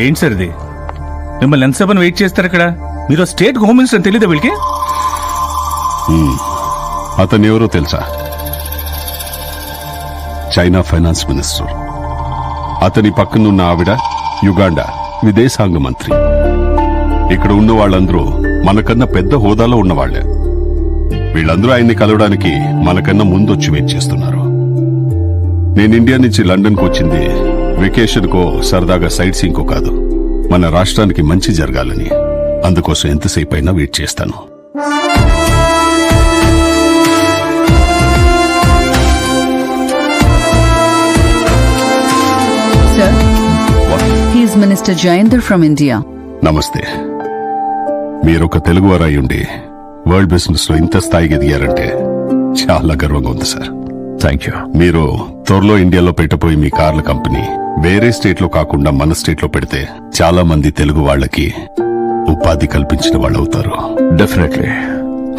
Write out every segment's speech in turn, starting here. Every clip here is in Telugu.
ఏంటి సార్ ఇది? మిమ్మల్ని ఎంతసేపు వెయిట్ చేస్తారు ఇక్కడ? మీరు స్టేట్ హోమ్ మినిస్టర్ తెలీదా వీళ్ళకి? అతను ఎవరో తెలుసా? China finance minister. అతని పక్కనున్న ఆవిడ యుగాండా విదేశాంగ మంత్రి. ఇక్కడ ఉన్న వాళ్ళందరూ మనకన్నా పెద్ద హోదాలో ఉన్నవాళ్లే. వీళ్ళందరూ ఆయన్ని కలవడానికి మనకన్నా ముందొచ్చి వెయిట్ చేస్తున్నారు. నేను ఇండియా నుంచి లండన్కు వచ్చింది వెకేషన్కో సరదాగా సైట్ సీయింగ్కో కాదు, మన రాష్ట్రానికి మంచి జరగాలని. అందుకోసం ఎంతసేపు అయినా వెయిట్ చేస్తాను. Sir, he is Minister Jayendra from India. నమస్తే. మీరొక తెలుగువారై ఉండి వరల్డ్ బిజినెస్ లో ఇంత స్థాయికి ఎదిగారంటే చాలా గర్వంగా ఉంది సార్. Thank you. మీరు త్వరలో ఇండియాలో పెట్టబోయి మీ కార్ల కంపెనీ వేరే స్టేట్ లో కాకుండా మన స్టేట్ లో పెడితే చాలా మంది తెలుగు వాళ్ళకి ఉపాధి కల్పించిన వాళ్ళు అవుతారు. Definitely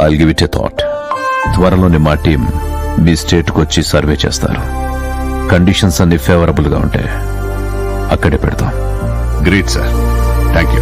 I'll give it a thought. త్వరలోనే మా టీం మీ స్టేట్ కు వచ్చి సర్వే చేస్తారు. కండిషన్స్ అన్ని ఫేవరబుల్ గా ఉంటే అక్కడే పెడతాం. Great sir, thank you.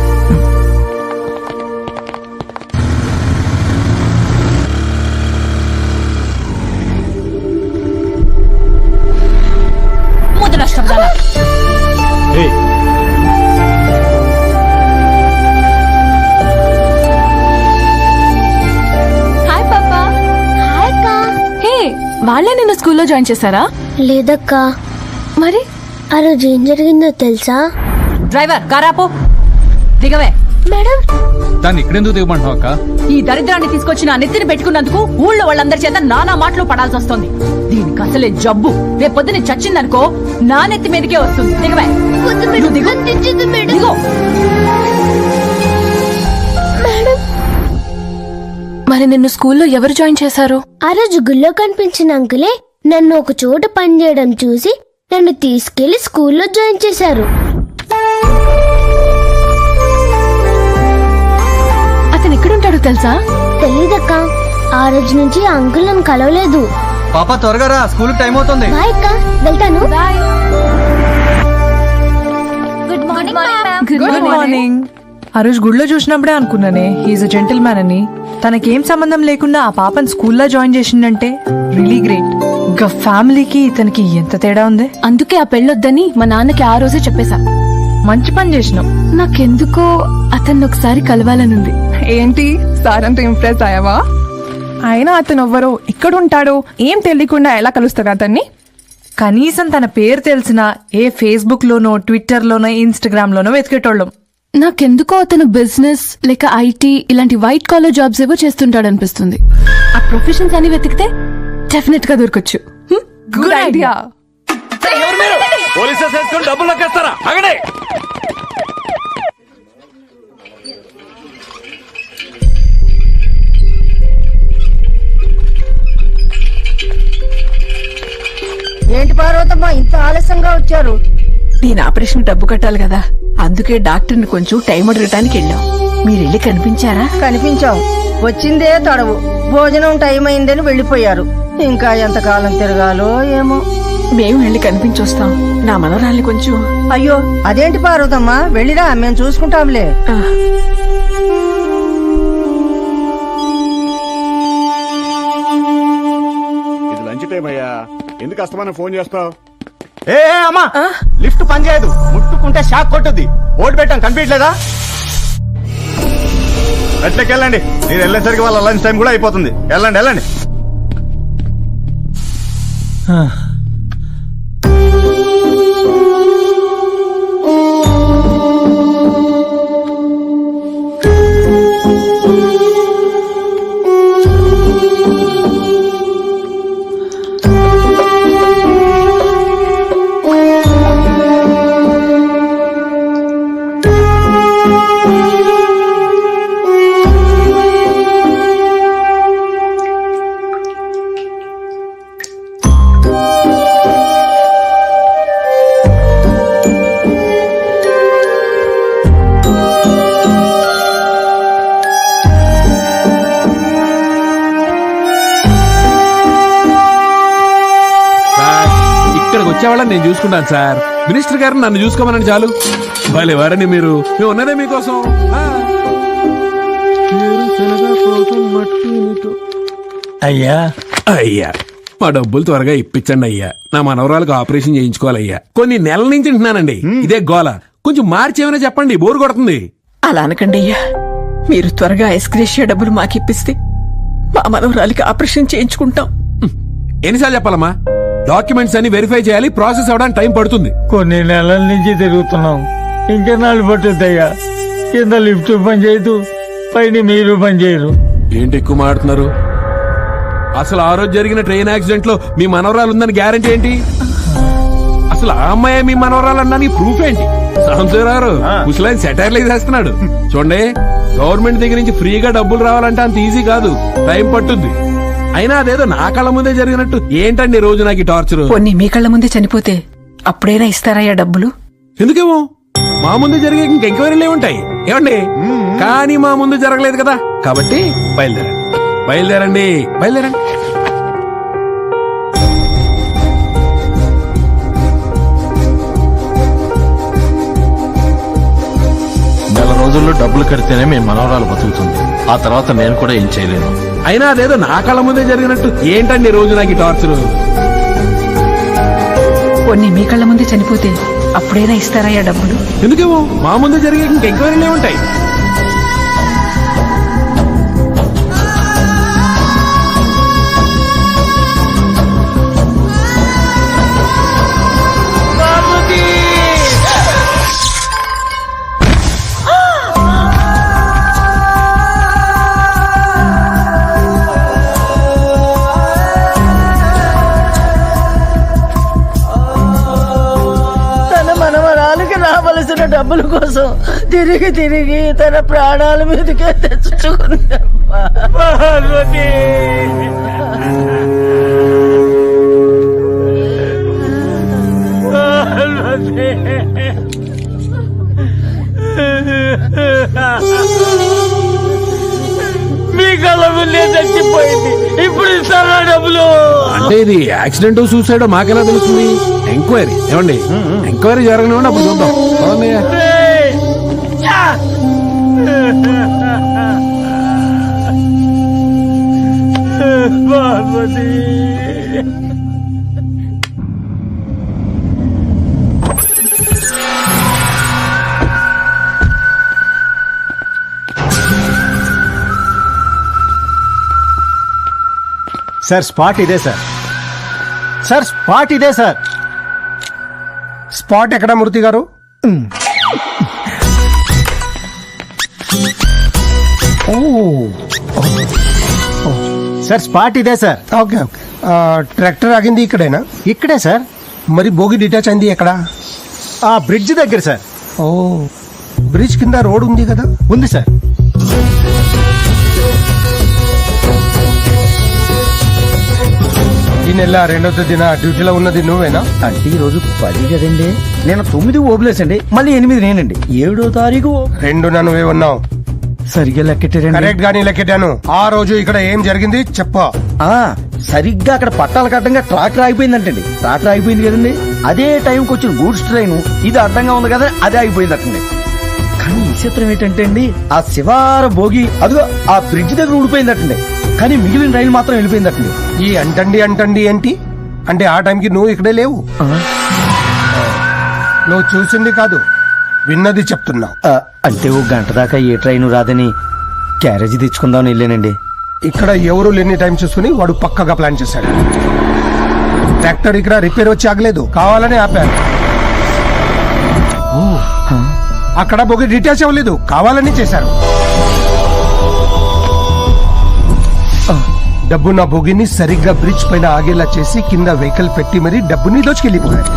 వాళ్ళే నిన్ను స్కూల్లో జాయిన్ చేశారా? లేదక్కా. మరి ఆ రోజు ఏం జరిగిందో తెలుసా? డ్రైవర్ కారాపో, దిగవే. మేడం, దాన్ని ఇక్కడెందుకు దిగమంటావు అక్క? ఈ దరిద్రాన్ని తీసుకొచ్చి నా నెత్తిని పెట్టుకున్నందుకు ఊళ్ళో వాళ్ళందరి చేత నానా మాటలు పడాల్సి వస్తుంది. దీనికి అసలే జబ్బు. రేపు పొద్దున చచ్చిందనుకో నా నెత్తి మీదకే వస్తుంది. దిగవే. దిగో. మరి నిన్ను స్కూల్లో ఎవరు జాయిన్ చేశారు? ఆ రోజు గుళ్ళో కనిపించిన అంకులే నన్ను ఒక చోట పనిచేయడం చూసి నన్ను తీసుకెళ్లి స్కూల్లో జాయిన్ చేశారు. అతను ఎక్కడుంటాడో తెలుసా? తెలీదక్క. ఆ రోజు నుంచి ఆ అంకుల్ నన్ను కలవలేదు. పాప త్వరగా రా, స్కూల్ టైం అవుతుంది. బాయ్ అక్క, వెళ్తాను. Good morning. ఆ రోజు గుడిలో చూసినప్పుడే అనుకున్నానే హీఈస్ అ జెంటిల్ మ్యాన్ అని. తనకేం సంబంధం లేకుండా ఆ పాపని స్కూల్లో జాయిన్ చేసిందంటే రియలీ గ్రేట్. ఇంకా ఫ్యామిలీకి ఇతనికి ఎంత తేడా ఉంది. అందుకే ఆ పెళ్ళొద్దని మా నాన్నకి ఆ రోజే చెప్పేశా. మంచి పని చేసినావు. నాకెందుకో అతన్ని ఒకసారి కలవాలనుంది. ఏంటి సార్ అంత ఇంప్రెస్ అయ్యావా? అయినా అతను ఎవ్వరో ఎక్కడుంటాడో ఏం తెలియకుండా ఎలా కలుస్తారు అతన్ని? కనీసం తన పేరు తెలిసినా ఏ ఫేస్బుక్ లోనో ట్విట్టర్ లోనో ఇన్స్టాగ్రామ్ లోనో వెతికేటోళ్ళం. నాకెందుకో అతను బిజినెస్ లేక ఐటీ ఇలాంటి వైట్ కాలర్ జాబ్స్ ఏవో చేస్తుంటాడు అనిపిస్తుంది. ఆ ప్రొఫెషన్స్ అని వెతికితే డెఫినెట్ గా దొరకచ్చు. Good idea. ఏంటి పార్వతమ్మ ఇంత ఆలస్యంగా వచ్చారు? దీని ఆపరేషన్ డబ్బు కట్టాలి కదా, అందుకే డాక్టర్ని కొంచెం టైం అడగటానికి వెళ్ళాం. మీరు వెళ్ళి కనిపించారా? కనిపించాం. వచ్చిందే తడవు. భోజనం టైం అయిందని వెళ్లిపోయారు. ఇంకా ఎంతకాలం తిరగాలో ఏమో. మేము వెళ్ళి కనిపించొస్తాం. నా మనవరాల్ని కొంచెం. అయ్యో అదేంటి పార్వతమ్మ, వెళ్ళిరా, మేము చూసుకుంటాంలే. ఇది లంచ్ టైం అయ్యా, ఎందుకు అస్తమానం ఫోన్ చేస్తావు? ఏ అమ్మా, లిఫ్ట్ పనిచేయదు, ముట్టుకుంటే షాక్ కొట్టుద్ది. ఓటు పెట్టాం, కనిపించలేదా? ఎట్లకి వెళ్ళండి, మీరు వెళ్ళేసరికి వాళ్ళ లంచ్ టైం కూడా అయిపోతుంది. వెళ్ళండి వెళ్ళండి. ఇక్కడికి వచ్చేవాళ్ళని నేను చూసుకుంటాను సార్. మినిస్టర్ గారిని నన్ను చూసుకోమని చాలు. భలే వారని మీరు, మేము ఉన్నదే మీకోసం. అయ్యా అయ్యా మా డబ్బులు త్వరగా ఇప్పించండి అయ్యా. నా మనవరాలకు ఆపరేషన్ చేయించుకోవాలయ్యా. కొన్ని నెలల నుంచి వింటున్నానండి ఇదే గోల. కొంచెం మార్చి ఏమైనా చెప్పండి, బోరు కొడుతుంది. అలా అనకండి అయ్యా. మీరు త్వరగా ఐస్క్రేషియా డబ్బులు మాకిప్పిస్తే మా మనవరాలికి ఆపరేషన్ చేయించుకుంటాం. ఎన్నిసార్లు చెప్పాలమ్మా? డాక్యుమెంట్స్ అన్ని వెరిఫై చేయాలి, ప్రాసెస్ అవడానికి టైం పడుతుంది. కొన్ని నెలల నుంచి తిరుగుతున్నాం, ఇంకెన్నాళ్ళు పట్టుద్దయ్యా. కింద లిఫ్ట్ పని చేయదు, పైన మీరు పని చేయరు. ఏంటి ఎక్కువ మాట్లాడుతున్నారు? అసలు ఆ రోజు జరిగిన ట్రైన్ యాక్సిడెంట్ లో మీ మనవరాలు ఉందని గ్యారంటీ ఏంటి? అసలు ఆ అమ్మాయి మీ మనవరాలు అన్నా ప్రూఫ్ ఏంటి? సాంసరారు ముసలాయన సెటైర్లు వేసేస్తున్నాడు. చూడండి, గవర్నమెంట్ దగ్గర నుంచి ఫ్రీగా డబ్బులు రావాలంటే అంత ఈజీ కాదు, టైం పట్టుద్ది. అయినా అదేదో నా కళ్ళ ముందే జరిగినట్టు ఏంటండి రోజు నాకు టార్చర్? కొన్ని మీ కళ్ళ ముందే చనిపోతే అప్పుడైనా ఇస్తారయ్యా డబ్బులు? ఎందుకేమో మా ముందు జరిగే ఇంకెంక్వైరీలే ఉంటాయి ఏమండి. కానీ మా ముందు జరగలేదు కదా, కాబట్టి బయలుదేరండి బయలుదేరండి బయలుదేరండి. నెల రోజుల్లో డబ్బులు కడితేనే మీ మనవరాలు బతుకుతుంది. ఆ తర్వాత నేను కూడా ఏం చేయలేను. అయినా అదేదో నా కళ్ళ ముందే జరిగినట్టు ఏంటండి రోజు నాకు టార్చర్? కొన్ని మీ కళ్ళ ముందే చనిపోతే అప్పుడైనా ఇస్తారయ్యా డబ్బులు? ఎందుకేమో మా ముందు జరిగే ఇంకెంక్వైరీలే ఉంటాయి. రావలసిన డబ్బుల కోసం తిరిగి తిరిగి తన ప్రాణాల మీదకే తెచ్చుకుందమ్మా. మీ కళ్ళ ముందే చచ్చిపోయింది, ఇప్పుడు ఇస్తారా డబ్బులు? అంటే ఇది యాక్సిడెంట్ సూసైడ్ మాకెలా తెలుస్తుంది? ఎంక్వైరీ ఏమండి, ఎంక్వైరీ జరగనివ్వండి, అప్పుడు చూద్దాం. సార్ స్పాట్ ఇదే సార్. సార్ స్పాట్ ఇదే సార్. స్పాట్ ఎక్కడ మూర్తి గారు? సార్ స్పాట్ ఇదే సార్. Okay okay. ట్రాక్టర్ ఆగింది ఇక్కడేనా? ఇక్కడే సార్. మరి బోగి డిటాచ్ అయింది ఎక్కడ? ఆ బ్రిడ్జ్ దగ్గర సార్. ఓ, బ్రిడ్జ్ కింద రోడ్ ఉంది కదా? ఉంది సార్. ఈ నెల 2వ తేదీన డ్యూటీలో ఉన్నది నువ్వేనా? అంటే ఈ రోజు 10 కదండి, నేను 9 ఓబులేసండి, మళ్ళీ 8 నేనండి. 7వ తారీఖు 2 నువ్వే ఉన్నావు. సరిగ్గా లెక్కెట్టారండి. కరెక్ట్ గానీ లెక్కెట్టాను. ఆ రోజు ఇక్కడ ఏం జరిగింది చెప్పు. సరిగ్గా అక్కడ పట్టాల కట్టంగా ట్రాక్టర్ ఆగిపోయిందంటండి. ట్రాక్టర్ ఆగిపోయింది కదండి, అదే టైంకి వచ్చిన గూడ్స్ ట్రైన్ ఇది అడ్డంగా ఉంది కదా, అదే ఆగిపోయిందటండి. కానీ విచిత్రం ఏంటంటే అండి, ఆ శివార భోగి అదిగో ఆ బ్రిడ్జ్ దగ్గర ఊడిపోయిందటండి, కానీ మిగిలిన రైలు మాత్రం వెళ్ళిపోయిందటండి. ఈ అంటండి ఏంటి అంటే ఆ టైంకి నువ్వు ఇక్కడే లేవు. నువ్వు చూసింది కాదు, విన్నది చెప్తున్నావు. అంటే 1 గంట దాకా ఏ ట్రైన్ రాదని క్యారేజీ తెచ్చుకుందామని వెళ్ళానండి. ఇక్కడ ఎవరు లేని టైం చూసుకుని వాడు పక్కగా ప్లాన్ చేశాడు. ట్రాక్టర్ ఇక్కడ రిపేర్ వచ్చి ఆగలేదు, కావాలని ఆపారు. అక్కడ బొగి డిటాచ్ అవ్వలేదు, కావాలని చేశారు. డబ్బు నా బొగిని సరిగ్గా బ్రిడ్జ్ పైన ఆగేలా చేసి కింద వెహికల్ పెట్టి మరీ డబ్బుని దోచుకెళ్ళిపోయారు.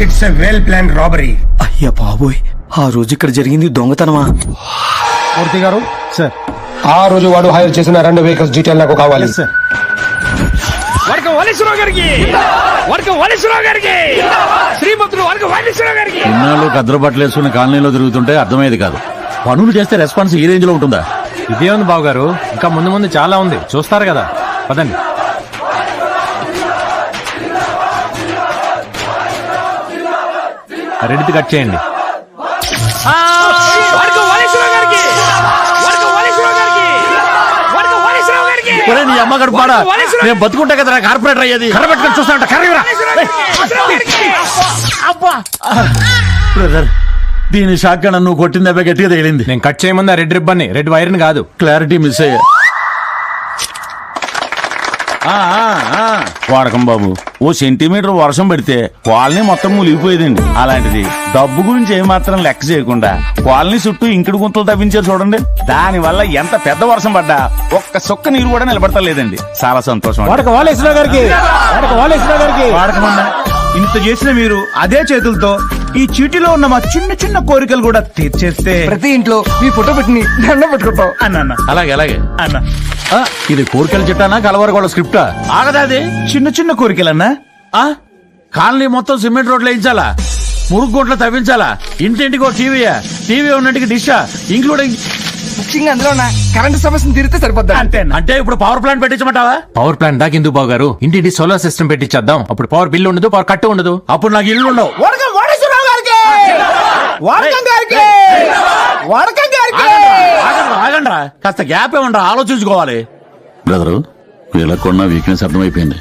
It's a well plan robbery. అయ్యా బాబోయ్, ఆ రోజు ఇక్కడ జరిగింది దొంగతనమా? మూర్తి గారు సార్, ఆ రోజు వాడు హైర్ చేసిన 2 వెహికల్స్ డీటెయిల్ నాకు కావాలి సార్. ఇన్నాళ్ళు కద్దరు బట్టలు వేసుకుని కాలనీలో తిరుగుతుంటే అర్థమయ్యేది కాదు. పనులు చేస్తే రెస్పాన్స్ ఈ రేంజ్ లో ఉంటుందా? ఇదే ఉంది బాబు గారు, ఇంకా ముందు చాలా ఉంది, చూస్తారు కదా, పదండి. రెడ్డి కట్ చేయండి. నీ అమ్మ గడుపాడా నేను బతుకుంటా కదా కార్పొరేటర్ అయ్యేది. కర్ర పెట్టుకొని చూస్తా ఉంటా. బ్రదర్ దీని షాక్ నువ్వు కొట్టిన దెబ్బ గట్టిగా తగిలింది. నేను కట్ చేయమంది రెడ్ రిబ్బన్, రెడ్ వైర్ కాదు. క్లారిటీ మిస్ అయ్యా. వాడకం బాబు, ఓ సెంటీమీటర్ వర్షం పడితే కాలనీ మొత్తం మునిగిపోయేదండి. అలాంటిది డబ్బు గురించి ఏమాత్రం లెక్క చేయకుండా కాలనీ చుట్టూ ఇంకుడు గుంతలు తవ్వించారు చూడండి. దాని వల్ల ఎంత పెద్ద వర్షం పడ్డా ఒక్క సుక్క నీరు కూడా నిలబడతా లేదండి. చాలా సంతోషం. వాడకమన్నా ఇంత చేసిన మీరు అదే చేతులతో ఈ చీటిలో ఉన్న మా చిన్న చిన్న కోరికలు కూడా తీర్చేస్తే ప్రతి ఇంట్లో మీ ఫోటో పెట్టి దండం పెట్టుకుంటాం అన్న. అలాగే అలాగే అన్న ఇది కోరికలు చెట్టానా కలవరగోడ స్క్రిప్టా? ఆగదా అది చిన్న చిన్న కోరికలన్నా. కాలనీ మొత్తం సిమెంట్ రోడ్లు వేయించాలా, మురుగు గుంటలు తవ్వించాలా, ఇంటింటికి ఒక టీవీ ఉన్నట్టుగా డిషా ఇంక్లూడింగ్ ముఖ్యంగా అందులో ఉన్న కరెంట్ సమస్యను తీరితే సరిపోద్ది. అంటే ఇప్పుడు పవర్ ప్లాంట్ పెట్టించమంటావా? పవర్ ప్లాంట్ దాకా ఎందుకు బాగారు, ఇంటింటి సోలార్ సిస్టమ్ పెట్టించేద్దాం. అప్పుడు పవర్ బిల్ ఉండదు, పవర్ కట్టు ఉండదు. అప్పుడు నాకు ఇల్లు ఉండవు. ఆగండ్రా, కాస్త గ్యాప్ ఏమంటారా ఆలోచించుకోవాలి. బ్రదరు వీళ్ళకున్న వీక్నెస్ అర్థమైపోయింది.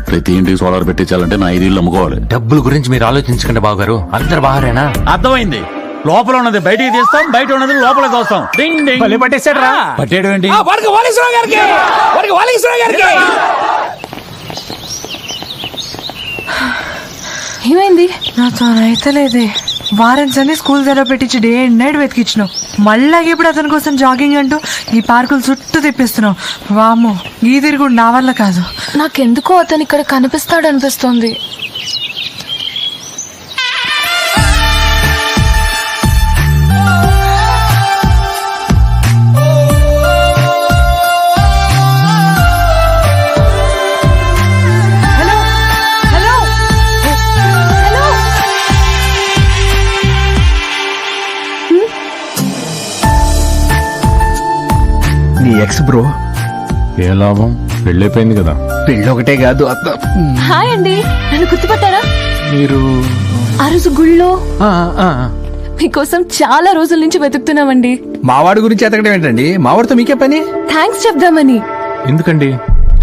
ప్రతి ఇంటికి సోలార్ పెట్టించాలంటే నా 5 ఇల్లు అమ్ముకోవాలి. డబ్బుల గురించి మీరు ఆలోచించకండి బాగారు, అందరు బాగారేనా? అర్థమైంది. లోపల ఉన్నది బయటికి తీస్తాం, బయట ఉన్నది లోపలికి వస్తాం. పట్టేసాడరా? పట్టేయడం ఏంటి? ఏమైంది? నాతో అయితే లేదే. వారం సన్ని స్కూల్ దగ్గర పెట్టించి డే అండ్ నైట్ వెతికిచ్చినావు. మళ్ళా ఇప్పుడు అతని కోసం జాగింగ్ అంటూ ఈ పార్కులు చుట్టూ తిప్పిస్తున్నావు. వామ్మో, ఈ తిరుగుడు నా వల్ల కాదు. నాకెందుకో అతను ఇక్కడ కనిపిస్తాడు అనిపిస్తోంది. ఎక్స్ బ్రో, ఏ లాభం, పెళ్ళైపోయింది కదా. పెళ్ళి ఒకటే కాదు హాయ్ అండి, నన్ను గుర్తుపట్టారా? మీరు ఆ రోజు గుళ్ళో మీకోసం చాలా రోజుల నుంచి వెతుకుతున్నామండి. మావాడి గురించి ఎతకడం ఏంటండి? మావాడితో మీకే పని? థ్యాంక్స్ చెప్దామని. ఎందుకండి?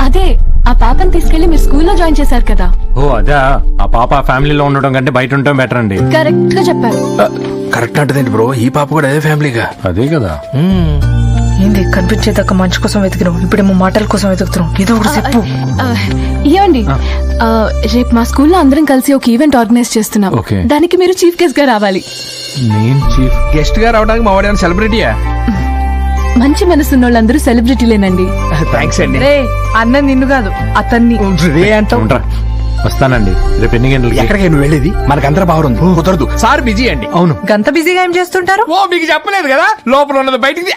అదే ఆ పాపని తీసుకెళ్లి మీరు స్కూల్లో జాయిన్ చేశారు కదా. ఓ అదా, ఆ పాప ఫ్యామిలీలో ఉండడం కంటే బయట ఉండటం బెటర్ అండి. కరెక్ట్ గా చెప్పారు. కరెక్ట్ అంటదేంటి బ్రో, ఈ పాప కూడా అదే ఫ్యామిలీగా. అదే కదా. ఏంది కనిపించేదాకా మంచి కోసం వెతికినావు, ఇప్పుడేమో మాటల కోసం వెతుకుతున్నావు. ఏదో ఒకటి చెప్పు. ఏమండి, రేపు మా స్కూల్లో అందరం కలిసి ఒక ఈవెంట్ ఆర్గనైజ్ చేస్తున్నాం. Okay. దానికి మీరు చీఫ్ గెస్ట్ గా రావాలి. నేను చీఫ్ గెస్ట్ గా రావడానికి మావాడు ఏమైనా సెలబ్రిటీయా? మంచి మనసున్న వాళ్ళందరూ సెలబ్రిటీలేనండి. థ్యాంక్స్ అండి. రే అన్న నిన్ను కాదు అతన్ని. రే అంటావు. వస్తానండి రేపు ఎన్ని గంటలకి? ఎక్కడికి నువ్వు వెళ్ళేది? మనకందరూ బాగుంది. కుదరదు, సార్ బిజీ అండి. అవును. గంత బిజీగా ఏం చేస్తుంటారు? ఓ మీకు చెప్పలేదు కదా, లోపల ఉన్నది బయటికి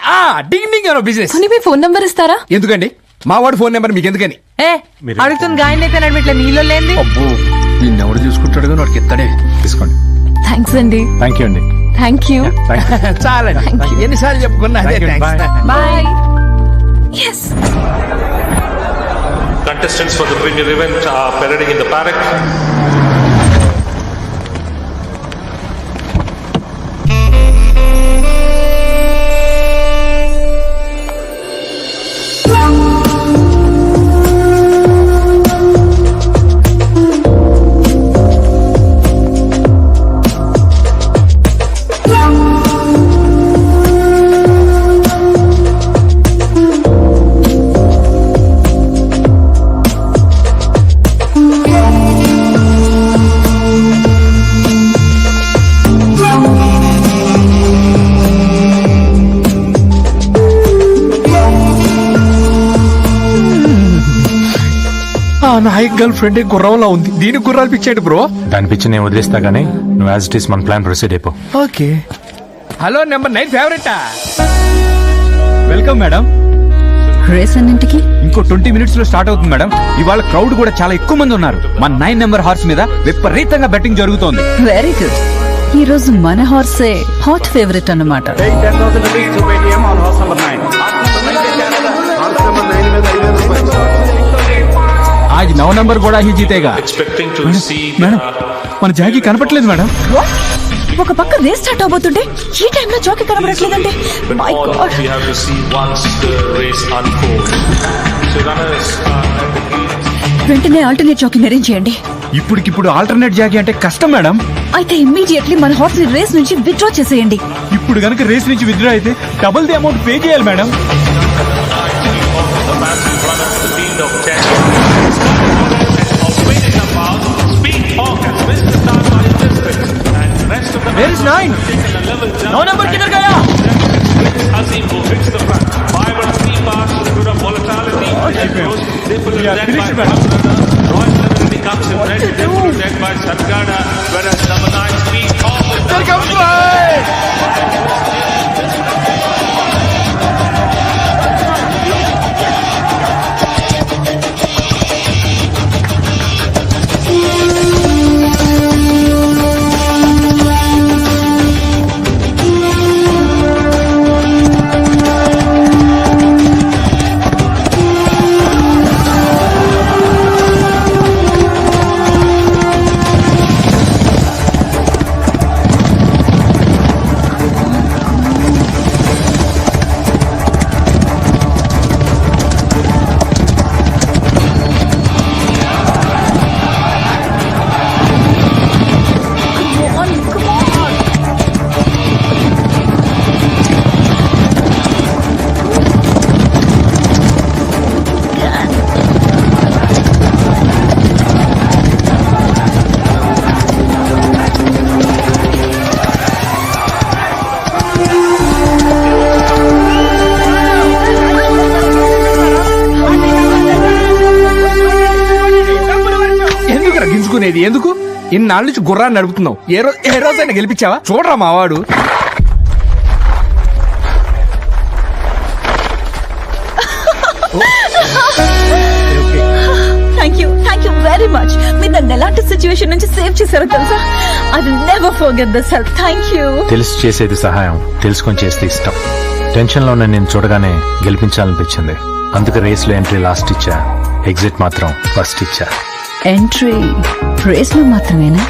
డింగ్ డింగ్ అనో బిజినెస్. మీ ఫోన్ నంబర్ ఇస్తారా? ఎందుకండి? మా వాడి ఫోన్ నెంబర్ మీకు ఎందుకని? అడుగుతుంది గాయన అయితే నడిమిట్ల నీళ్ళు లేంది. అబ్బో, నిన్ను ఎవడు చూసుకుంటాడు కానీ వాడికి ఎత్తాడే. తీసుకోండి. థ్యాంక్స్ అండి. థ్యాంక్ యూ అండి. Thank you. చాలండి, ఎన్నిసార్లు చెప్పుకున్నా అదే thanks. Bye. Yes. Contestants for the premier event are parading in the paddock. Nayak girl friend గుర్రంలా ఉంది, దీనికి గుర్రాలు పిచ్చాడు బ్రో. దాని పిచ్చి నేను వదిలేస్తా గానీ నువ్వు యాజ్ ఇట్ ఈస్ మన ప్లాన్ ప్రొసీడ్ అయిపో. Okay. Hello, number 9 favourite. Welcome madam. Race అన్నింటికి ఇంకో 20 minutes లో స్టార్ట్ అవుతుంది మేడం. ఇవాళ క్రౌడ్ కూడా చాలా ఎక్కువ మంది ఉన్నారు. మన 9 నెంబర్ హార్స్ మీద విపరీతంగా బెట్టింగ్ జరుగుతోంది. Very good. ఈ రోజు మన హార్సే హాట్ ఫేవరెట్ అన్నమాట. आज 9 नंबर घोड़ा ही जीतेगा. expecting to see మేడం మన జాకీ కనపట్లేదు మేడం. ఒక పక్క రేస్ స్టార్ట్ అవబోతుంటే ఈ టైంలో జాకీ కనబడట్లేదంటే my all god. we have to see once the race unfolds. So runners are at the gate. వెంటనే ఆల్టర్నేట్ జాకీని అరేంజ్ చేయండి. ఇప్పటికిప్పుడు ఆల్టర్నేట్ జాకీ అంటే కష్టం మేడం. అయితే ఇమ్మీడియట్లీ మన హార్స్ ని రేస్ నుంచి విత్డ్రా చేసేయండి. ఇప్పుడు గనుక రేస్ నుంచి విత్డ్రా అయితే డబుల్ ది అమౌంట్ పే చేయాలి madam. The massive runner to the field of 10. Of winning about Speed Hawk has missed the start by a distance. And the rest of the Where is 9? 9 number किधर गया? Azim who hits the front. Vibrant speed pass with a bit of volatility. They put it dead by Royal Serenity comes in red. They put it dead by Sargana. Whereas number 9 Speed Hawk. There comes గింజుకునేది ఎందుకు? ఇన్నాళ్ళ నుంచి గుర్రాన్ని నడుపుతున్నావు. ఏ రోజైనా గెలిపించావా? చూడరా మావాడు. Thank you very much. మీరు నన్ను ఎలాంటి సిచ్యువేషన్ నుంచి సేవ్ చేశారో తెలుసా? I will never forget this help. Thank you. తెలిసి చేసేది సహాయం, తెలుసుకొని చేస్తే ఇష్టం. టెన్షన్ లో నేను చూడగానే గెలిపించాలనిపించింది. అందుకే రేస్ లో ఎంట్రీ లాస్ట్ ఇచ్చా, ఎగ్జిట్ మాత్రం ఫస్ట్ ఇచ్చా. ఎంట్రీ రేస్ లో మాత్రమేనా?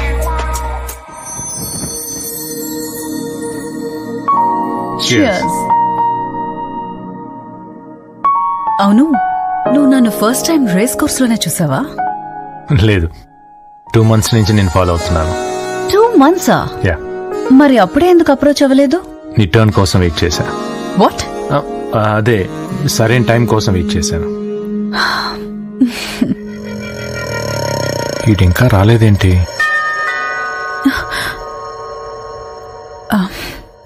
Cheers. అవును, నువ్వు నన్ను ఫస్ట్ టైం రేస్ కోర్స్ లోనే చూసావా? లేదు, 2 months నుంచి నేను ఫాలో అవుతున్నాను. 2 months? యా. మరి అప్పుడే ఎందుకు అప్రోచ్ అవ్వలేదు? నీ టర్న్ కోసం వెయిట్ చేశా. వాట్? అదే సరైన టైం కోసం వెయిట్ చేశాను. వీడు ఇంకా రాలేదేంటి?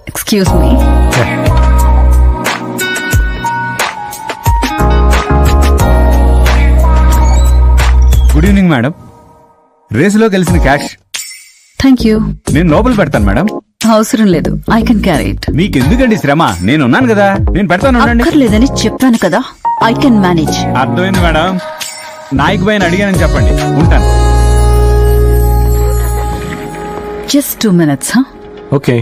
Excuse me. Good evening madam. రేసులో గెలిచిన క్యాష్ థ్యాంక్ యూ. నేను లోపల పెడతాను మేడం. అవసరం లేదు, ఐ కెన్ క్యారీ ఇట్. మీకెందుకండి శ్రమ? నేనున్నాను కదా, నేను పెడతాను. అక్కర్లేదని చెప్పాను కదా, ఐ కెన్ మేనేజ్. అర్థమైంది మేడం. నాయక్ బాయ్ అడిగానని చెప్పండి. ఉంటాను. Just 2 minutes. ఓకే.